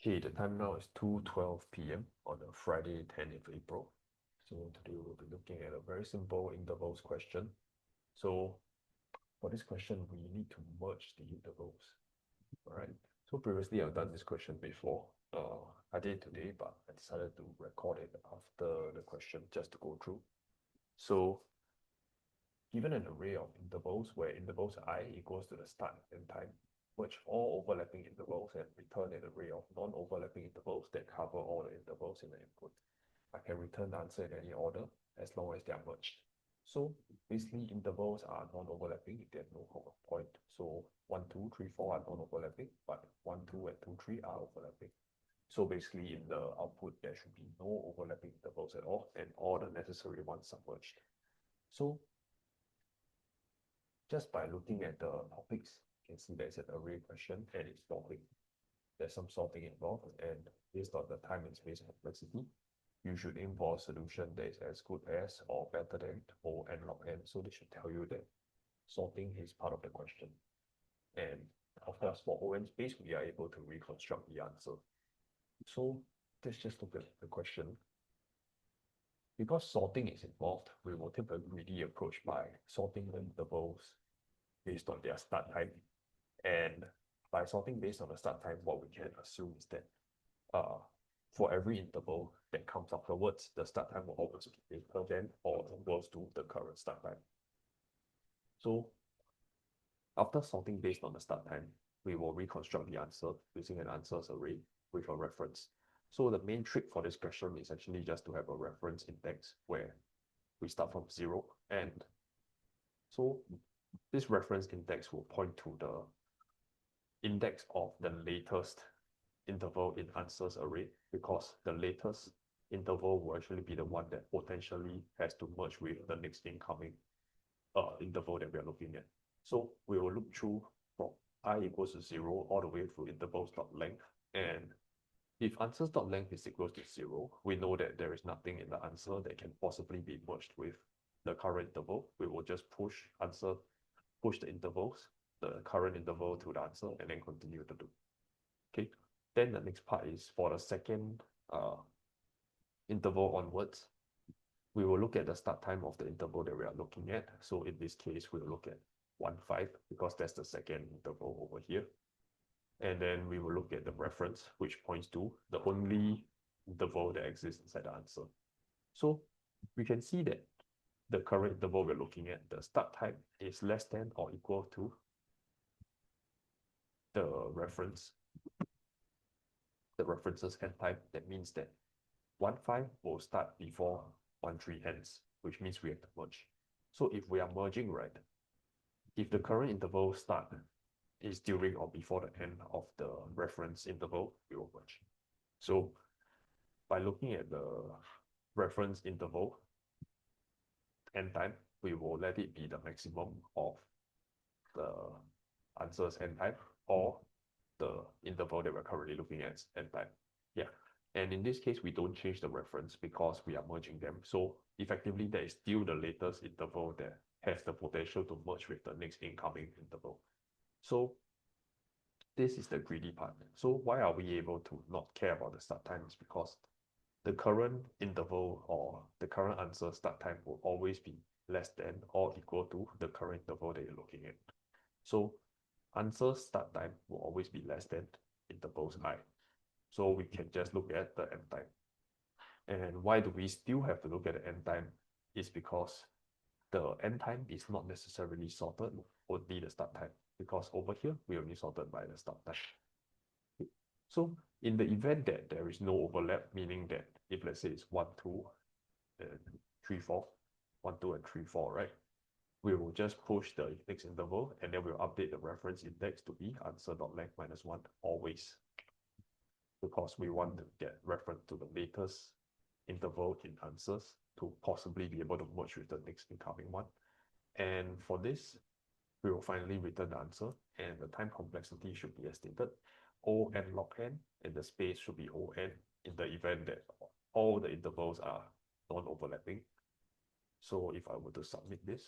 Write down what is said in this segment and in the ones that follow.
Okay, the time now is 2:12 p.m. on a Friday, 10th April. So today we'll be looking at a very simple intervals question. So for this question, we need to merge the intervals. All right. So previously I've done this question before. I did today, but I decided to record it after the question just to go through. So given an array of intervals where intervals I equals to the start and time, merge all overlapping intervals and return an array of non-overlapping intervals that cover all the intervals in the input. I can return the answer in any order as long as they are merged. So basically intervals are non-overlapping if they have no common point. So 1, 2, 3, 4 are non-overlapping, but 1, 2, and 2, 3 are overlapping. So basically in the output, there should be no overlapping intervals at all, and all the necessary ones are merged. So just by looking at the topics, you can see there's an array question and it's sorting. There's some sorting involved, and based on the time and space complexity, you should aim for a solution that is as good as or better than O n log n. So this should tell you that sorting is part of the question. And of course, for O n space, we are able to reconstruct the answer. So let's just look at the question. Because sorting is involved, we will take a greedy approach by sorting the intervals based on their start time. And by sorting based on the start time, what we can assume is that for every interval that comes afterwards, the start time will always be later than or equals to the current start time. So after sorting based on the start time, we will reconstruct the answer using an answers array with a reference. So the main trick for this question is actually just to have a reference index where we start from 0. And so this reference index will point to the index of the latest interval in answers array, because the latest interval will actually be the one that potentially has to merge with the next incoming interval that we are looking at. So we will look through from I equals to 0 all the way through intervals.length. And if answers.length is equal to 0, we know that there is nothing in the answer that can possibly be merged with the current interval. We will just push the intervals, the current interval to the answer, and then continue to do. Okay. Then the next part is for the second interval onwards, we will look at the start time of the interval that we are looking at. So in this case, we'll look at 1, 5, because that's the second interval over here. And then we will look at the reference, which points to the only interval that exists inside the answer. So we can see that the current interval we're looking at, the start time is less than or equal to the reference, the references end time. That means that 1, 5 will start before 1, 3 ends, which means we have to merge. So if we are merging, right, if the current interval start is during or before the end of the reference interval, we will merge. So by looking at the reference interval end time, we will let it be the maximum of the answer's end time or the interval that we're currently looking at end time. Yeah. And in this case, we don't change the reference because we are merging them. So effectively, there is still the latest interval that has the potential to merge with the next incoming interval. So this is the greedy part. So why are we able to not care about the start time? Is because the current interval or the current answer start time will always be less than or equal to the current interval that you're looking at. So answer start time will always be less than intervals I. So we can just look at the end time. And why do we still have to look at the end time? Is because the end time is not necessarily sorted, only the start time. Because over here, we only sorted by the start time. So in the event that there is no overlap, meaning that if let's say it's 1, 2, and 3, 4, 1, 2, and 3, 4, right? We will just push the next interval and then we'll update the reference index to be answer.length minus 1 always, because we want to get reference to the latest interval in answers to possibly be able to merge with the next incoming one. And for this, we will finally return the answer, and the time complexity should be as stated, O n log n, and the space should be O n in the event that all the intervals are non-overlapping. So if I were to submit this,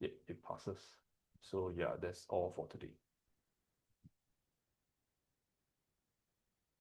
it passes. So yeah, that's all for today.